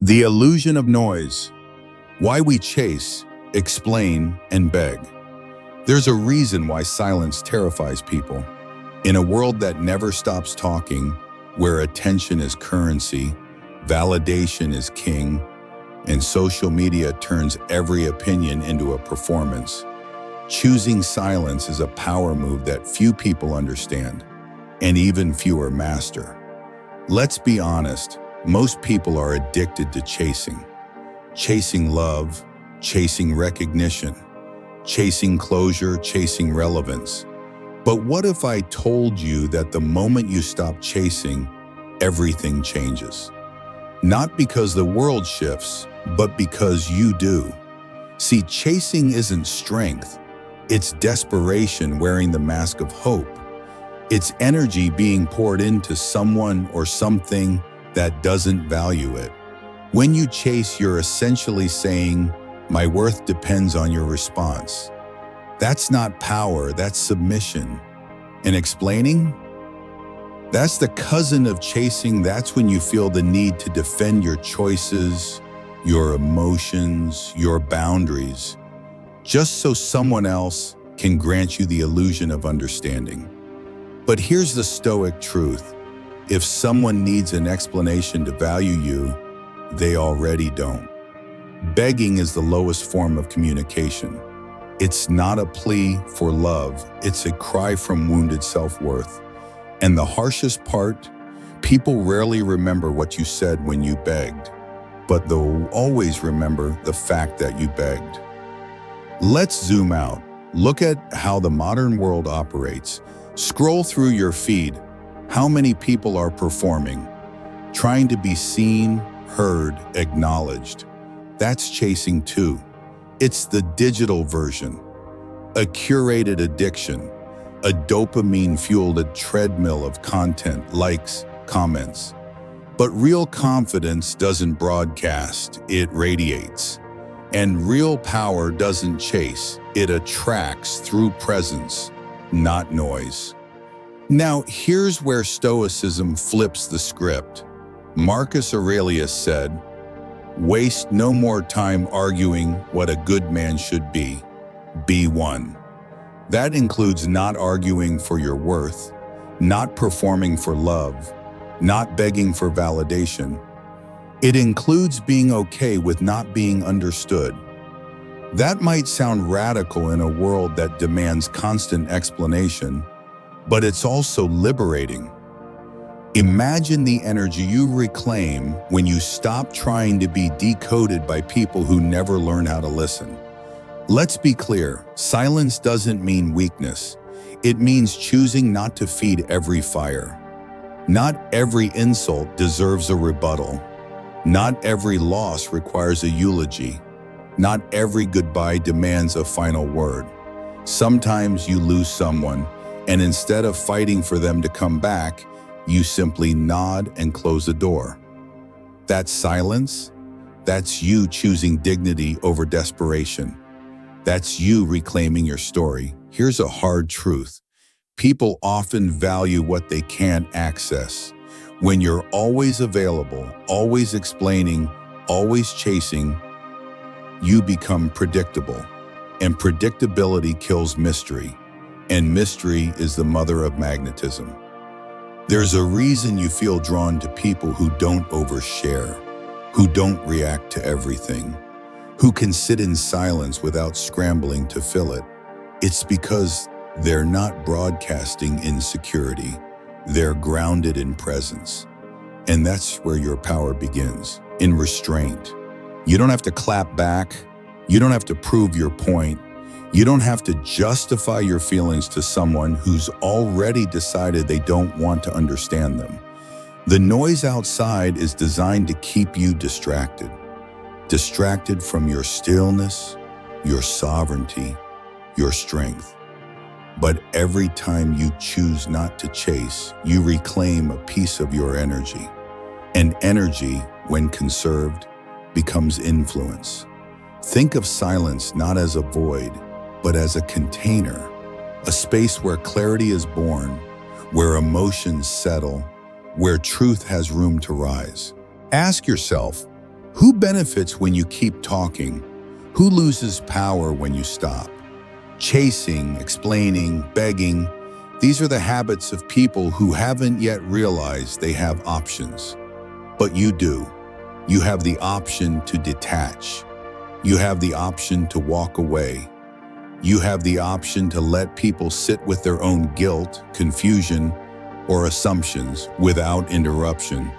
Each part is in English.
The illusion of noise. Why we chase, explain, and beg. There's a reason why silence terrifies people. In a world that never stops talking, where attention is currency, validation is king, and social media turns every opinion into a performance, choosing silence is a power move that few people understand, and even fewer master. Let's be honest, most people are addicted to chasing. Chasing love, chasing recognition, chasing closure, chasing relevance. But what if I told you that the moment you stop chasing, everything changes? Not because the world shifts, but because you do. See, chasing isn't strength. It's desperation wearing the mask of hope. It's energy being poured into someone or something that doesn't value it. When you chase, you're essentially saying, "My worth depends on your response." That's not power, that's submission. And explaining? That's the cousin of chasing. That's when you feel the need to defend your choices, your emotions, your boundaries, just so someone else can grant you the illusion of understanding. But here's the Stoic truth. If someone needs an explanation to value you, they already don't. Begging is the lowest form of communication. It's not a plea for love, it's a cry from wounded self-worth. And the harshest part, people rarely remember what you said when you begged, but they'll always remember the fact that you begged. Let's zoom out. Look at how the modern world operates. Scroll through your feed. How many people are performing, trying to be seen, heard, acknowledged? That's chasing too. It's the digital version, a curated addiction, a dopamine-fueled treadmill of content, likes, comments. But real confidence doesn't broadcast, it radiates. And real power doesn't chase, it attracts through presence, not noise. Now, here's where Stoicism flips the script. Marcus Aurelius said, "Waste no more time arguing what a good man should be. Be one." That includes not arguing for your worth, not performing for love, not begging for validation. It includes being okay with not being understood. That might sound radical in a world that demands constant explanation, but it's also liberating. Imagine the energy you reclaim when you stop trying to be decoded by people who never learn how to listen. Let's be clear, silence doesn't mean weakness. It means choosing not to feed every fire. Not every insult deserves a rebuttal. Not every loss requires a eulogy. Not every goodbye demands a final word. Sometimes you lose someone, and instead of fighting for them to come back, you simply nod and close the door. That silence, that's you choosing dignity over desperation. That's you reclaiming your story. Here's a hard truth. People often value what they can't access. When you're always available, always explaining, always chasing, you become predictable. And predictability kills mystery. And mystery is the mother of magnetism. There's a reason you feel drawn to people who don't overshare, who don't react to everything, who can sit in silence without scrambling to fill it. It's because they're not broadcasting insecurity. They're grounded in presence. And that's where your power begins, in restraint. You don't have to clap back. You don't have to prove your point. You don't have to justify your feelings to someone who's already decided they don't want to understand them. The noise outside is designed to keep you distracted. Distracted from your stillness, your sovereignty, your strength. But every time you choose not to chase, you reclaim a piece of your energy. And energy, when conserved, becomes influence. Think of silence not as a void, but as a container, a space where clarity is born, where emotions settle, where truth has room to rise. Ask yourself, Who benefits when you keep talking? Who loses power when you stop? Chasing, explaining, begging, these are the habits of people who haven't yet realized they have options. But you do. You have the option to detach. You have the option to walk away. You have the option to let people sit with their own guilt, confusion, or assumptions without interruption.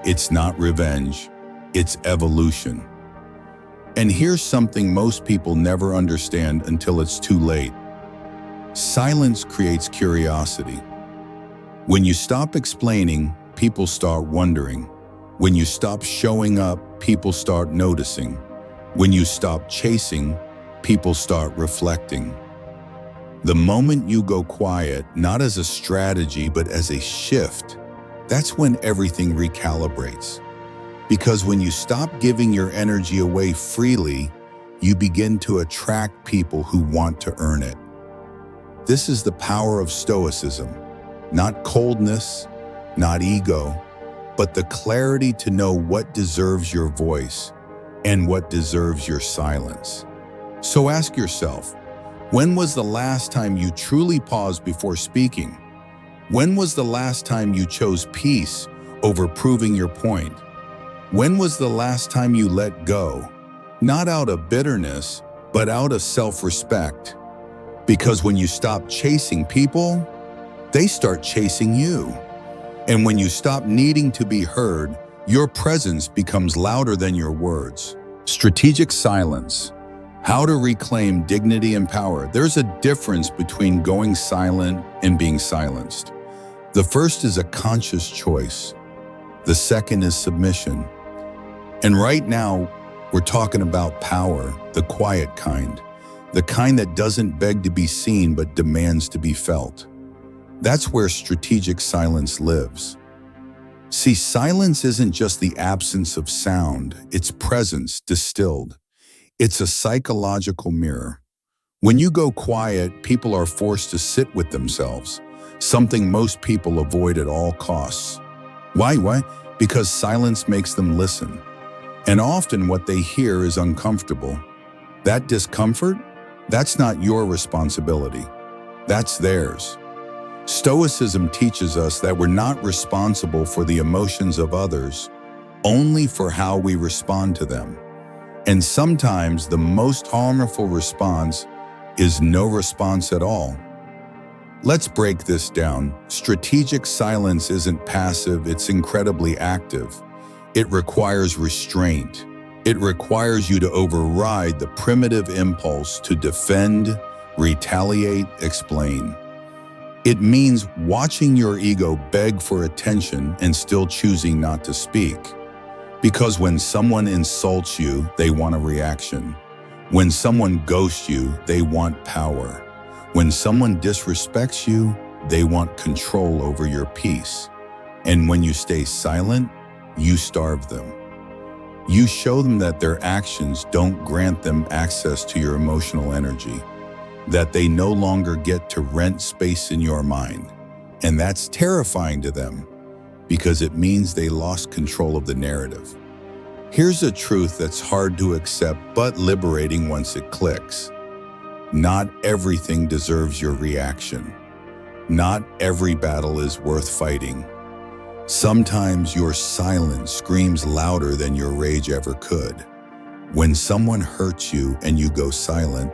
It's not revenge, it's evolution. And here's something most people never understand until it's too late. Silence creates curiosity. When you stop explaining, people start wondering. When you stop showing up, people start noticing. When you stop chasing, people start reflecting. The moment you go quiet, not as a strategy, but as a shift, that's when everything recalibrates. Because when you stop giving your energy away freely, you begin to attract people who want to earn it. This is the power of Stoicism. Not coldness, not ego, but the clarity to know what deserves your voice and what deserves your silence. So ask yourself, when was the last time you truly paused before speaking? When was the last time you chose peace over proving your point? When was the last time you let go? Not out of bitterness, but out of self-respect. Because when you stop chasing people, they start chasing you. And when you stop needing to be heard, your presence becomes louder than your words. Strategic silence. How to reclaim dignity and power. There's a difference between going silent and being silenced. The first is a conscious choice. The second is submission. And right now, we're talking about power, the quiet kind, the kind that doesn't beg to be seen but demands to be felt. That's where strategic silence lives. See, silence isn't just the absence of sound, it's presence distilled. It's a psychological mirror. When you go quiet, people are forced to sit with themselves, something most people avoid at all costs. Why? Because silence makes them listen. And often what they hear is uncomfortable. That discomfort, that's not your responsibility. That's theirs. Stoicism teaches us that we're not responsible for the emotions of others, only for how we respond to them. And sometimes the most harmful response is no response at all. Let's break this down. Strategic silence isn't passive, it's incredibly active. It requires restraint. It requires you to override the primitive impulse to defend, retaliate, explain. It means watching your ego beg for attention and still choosing not to speak. Because when someone insults you, they want a reaction. When someone ghosts you, they want power. When someone disrespects you, they want control over your peace. And when you stay silent, you starve them. You show them that their actions don't grant them access to your emotional energy, that they no longer get to rent space in your mind. And that's terrifying to them, because it means they lost control of the narrative. Here's a truth that's hard to accept but liberating once it clicks. Not everything deserves your reaction. Not every battle is worth fighting. Sometimes your silence screams louder than your rage ever could. When someone hurts you and you go silent,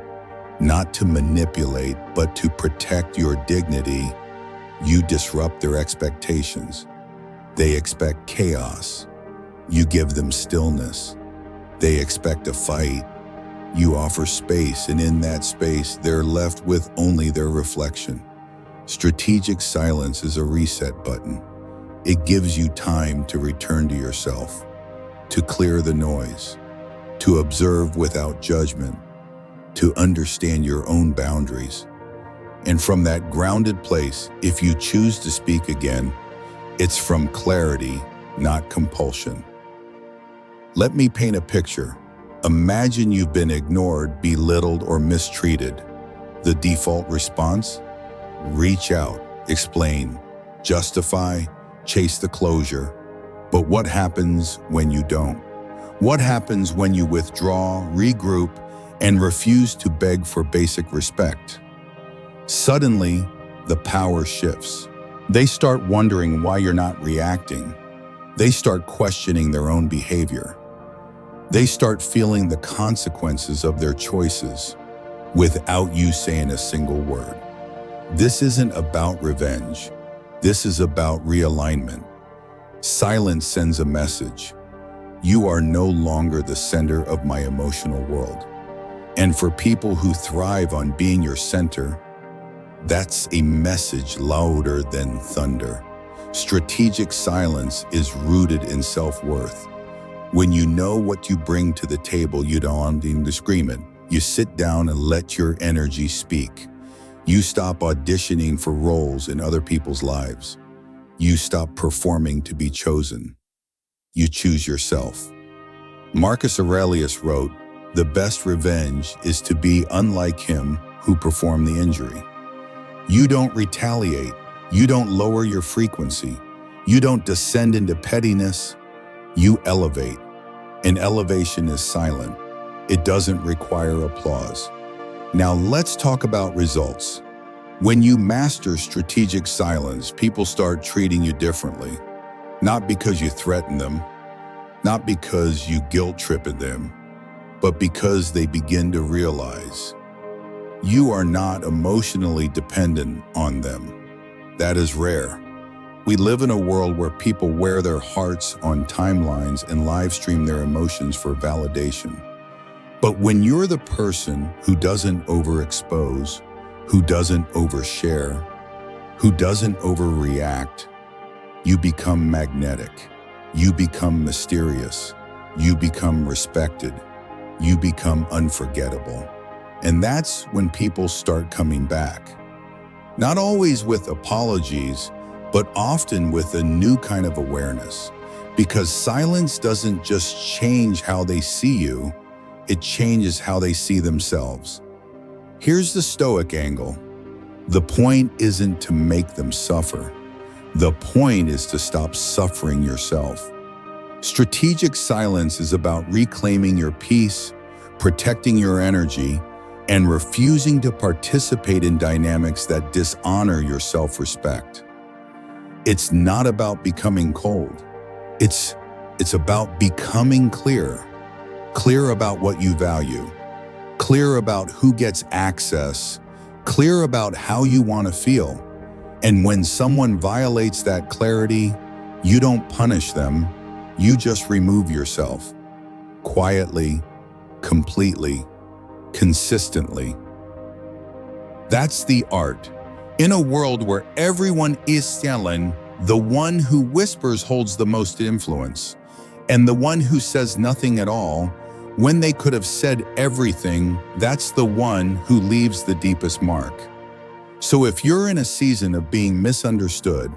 not to manipulate but to protect your dignity, you disrupt their expectations. They expect chaos. You give them stillness. They expect a fight. You offer space, and in that space, they're left with only their reflection. Strategic silence is a reset button. It gives you time to return to yourself, to clear the noise, to observe without judgment, to understand your own boundaries. And from that grounded place, if you choose to speak again, it's from clarity, not compulsion. Let me paint a picture. Imagine you've been ignored, belittled, or mistreated. The default response? Reach out, explain, justify, chase the closure. But what happens when you don't? What happens when you withdraw, regroup, and refuse to beg for basic respect? Suddenly, the power shifts. They start wondering why you're not reacting. They start questioning their own behavior. They start feeling the consequences of their choices without you saying a single word. This isn't about revenge. This is about realignment. Silence sends a message. You are no longer the center of my emotional world. And for people who thrive on being your center, that's a message louder than thunder. Strategic silence is rooted in self-worth. When you know what you bring to the table, you don't need to scream it. You sit down and let your energy speak. You stop auditioning for roles in other people's lives. You stop performing to be chosen. You choose yourself. Marcus Aurelius wrote, "The best revenge is to be unlike him who performed the injury." You don't retaliate. You don't lower your frequency. You don't descend into pettiness. You elevate. And elevation is silent. It doesn't require applause. Now let's talk about results. When you master strategic silence, people start treating you differently. Not because you threaten them, not because you guilt-trip them, but because they begin to realize you are not emotionally dependent on them. That is rare. We live in a world where people wear their hearts on timelines and live stream their emotions for validation. But when you're the person who doesn't overexpose, who doesn't overshare, who doesn't overreact, you become magnetic. You become mysterious. You become respected. You become unforgettable. And that's when people start coming back. Not always with apologies, but often with a new kind of awareness. Because silence doesn't just change how they see you, it changes how they see themselves. Here's the Stoic angle. The point isn't to make them suffer. The point is to stop suffering yourself. Strategic silence is about reclaiming your peace, protecting your energy, and refusing to participate in dynamics that dishonor your self-respect. It's not about becoming cold. It's about becoming clear. Clear about what you value. Clear about who gets access. Clear about how you want to feel. And when someone violates that clarity, you don't punish them. You just remove yourself. Quietly, completely, consistently. That's the art. In a world where everyone is silent, the one who whispers holds the most influence, and the one who says nothing at all, when they could have said everything, that's the one who leaves the deepest mark. So if you're in a season of being misunderstood,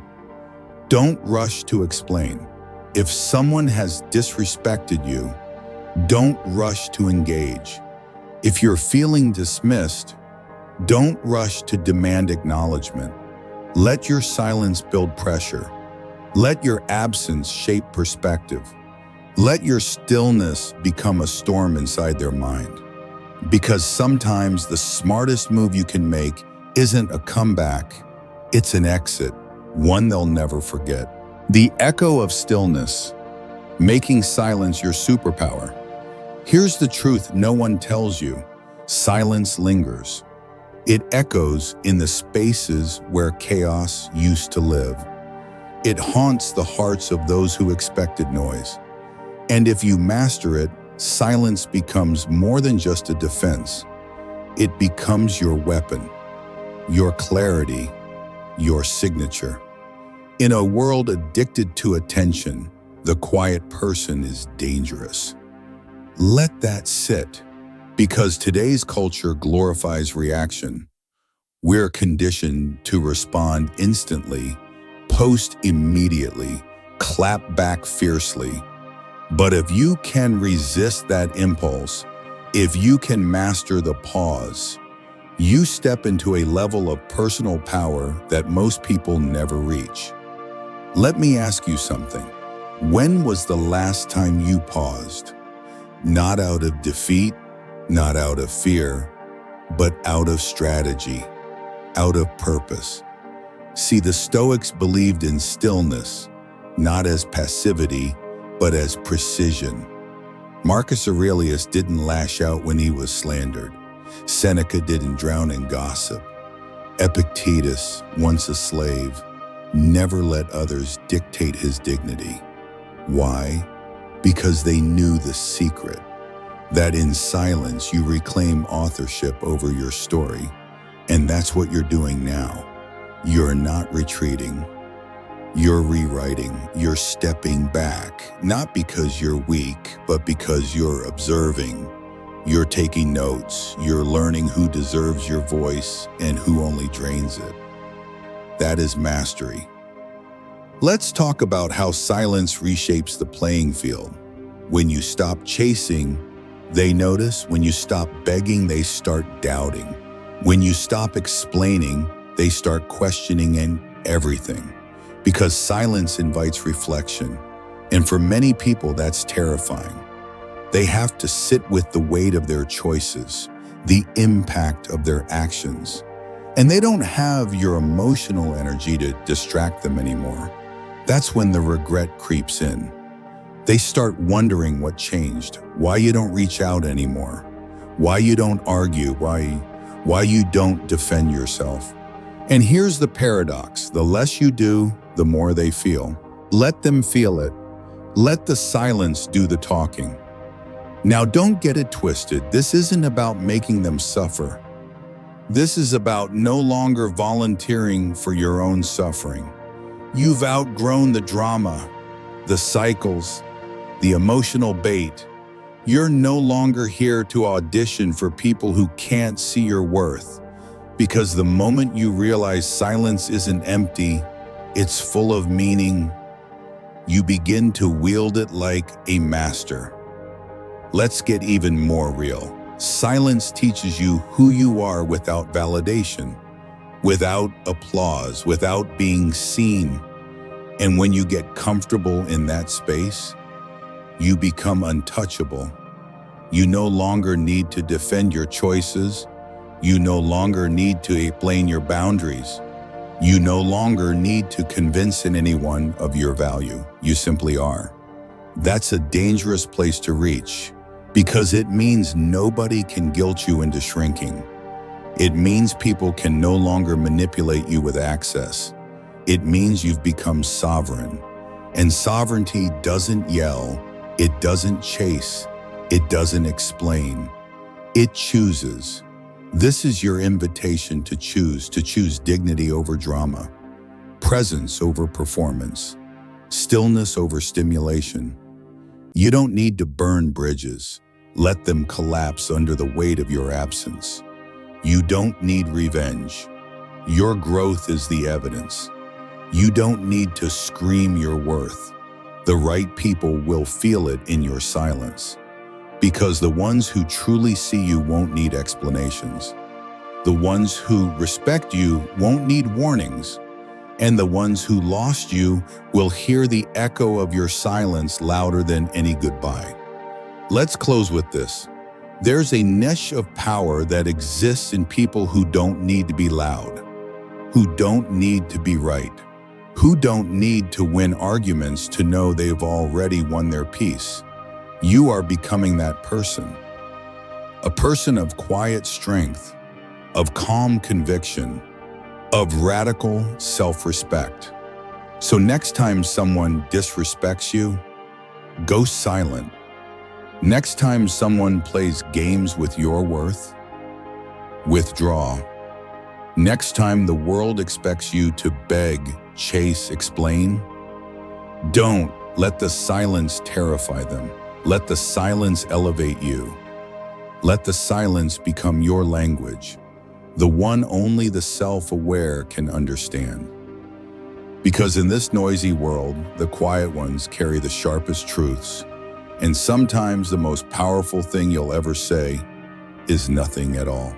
don't rush to explain. If someone has disrespected you, don't rush to engage. If you're feeling dismissed, don't rush to demand acknowledgement. Let your silence build pressure. Let your absence shape perspective. Let your stillness become a storm inside their mind. Because sometimes the smartest move you can make isn't a comeback, it's an exit, one they'll never forget. The echo of stillness, making silence your superpower. Here's the truth no one tells you. Silence lingers. It echoes in the spaces where chaos used to live. It haunts the hearts of those who expected noise. And if you master it, silence becomes more than just a defense. It becomes your weapon, your clarity, your signature. In a world addicted to attention, the quiet person is dangerous. Let that sit. Because today's culture glorifies reaction. We're conditioned to respond instantly, post immediately, clap back fiercely. But if you can resist that impulse, if you can master the pause, you step into a level of personal power that most people never reach. Let me ask you something. When was the last time you paused? not out of defeat, not out of fear, but out of strategy, out of purpose. See, the Stoics believed in stillness, not as passivity, but as precision. Marcus Aurelius didn't lash out when he was slandered. Seneca didn't drown in gossip. Epictetus, once a slave, never let others dictate his dignity. Why? Because they knew the secret, that in silence you reclaim authorship over your story. And that's what you're doing now. You're not retreating. You're rewriting. You're stepping back, not because you're weak, but because you're observing. You're taking notes. You're learning who deserves your voice and who only drains it. That is mastery. Let's talk about how silence reshapes the playing field. When you stop chasing, they notice. When you stop begging, they start doubting. When you stop explaining, they start questioning everything. Because silence invites reflection. And for many people, that's terrifying. They have to sit with the weight of their choices, the impact of their actions. And they don't have your emotional energy to distract them anymore. That's when the regret creeps in. They start wondering what changed, why you don't reach out anymore, why you don't argue, why you don't defend yourself. And here's the paradox. The less you do, the more they feel. Let them feel it. Let the silence do the talking. Now, don't get it twisted. This isn't about making them suffer. This is about no longer volunteering for your own suffering. You've outgrown the drama, the cycles, the emotional bait. You're no longer here to audition for people who can't see your worth. Because the moment you realize silence isn't empty, it's full of meaning, you begin to wield it like a master. Let's get even more real. Silence teaches you who you are without validation, without applause, without being seen. And when you get comfortable in that space, you become untouchable. You no longer need to defend your choices. You no longer need to explain your boundaries. You no longer need to convince anyone of your value. You simply are. That's a dangerous place to reach because it means nobody can guilt you into shrinking. It means people can no longer manipulate you with access. It means you've become sovereign. And sovereignty doesn't yell, it doesn't chase, it doesn't explain. It chooses. This is your invitation to choose dignity over drama, presence over performance, stillness over stimulation. You don't need to burn bridges. Let them collapse under the weight of your absence. You don't need revenge. Your growth is the evidence. You don't need to scream your worth. The right people will feel it in your silence. Because the ones who truly see you won't need explanations. The ones who respect you won't need warnings. And the ones who lost you will hear the echo of your silence louder than any goodbye. Let's close with this. There's a niche of power that exists in people who don't need to be loud, who don't need to be right, who don't need to win arguments to know they've already won their peace. You are becoming that person. A person of quiet strength, of calm conviction, of radical self-respect. So next time someone disrespects you, go silent. Next time someone plays games with your worth, withdraw. Next time the world expects you to beg, chase, explain, don't let the silence terrify them. Let the silence elevate you. Let the silence become your language, the one only the self-aware can understand. Because in this noisy world, the quiet ones carry the sharpest truths, and sometimes the most powerful thing you'll ever say is nothing at all.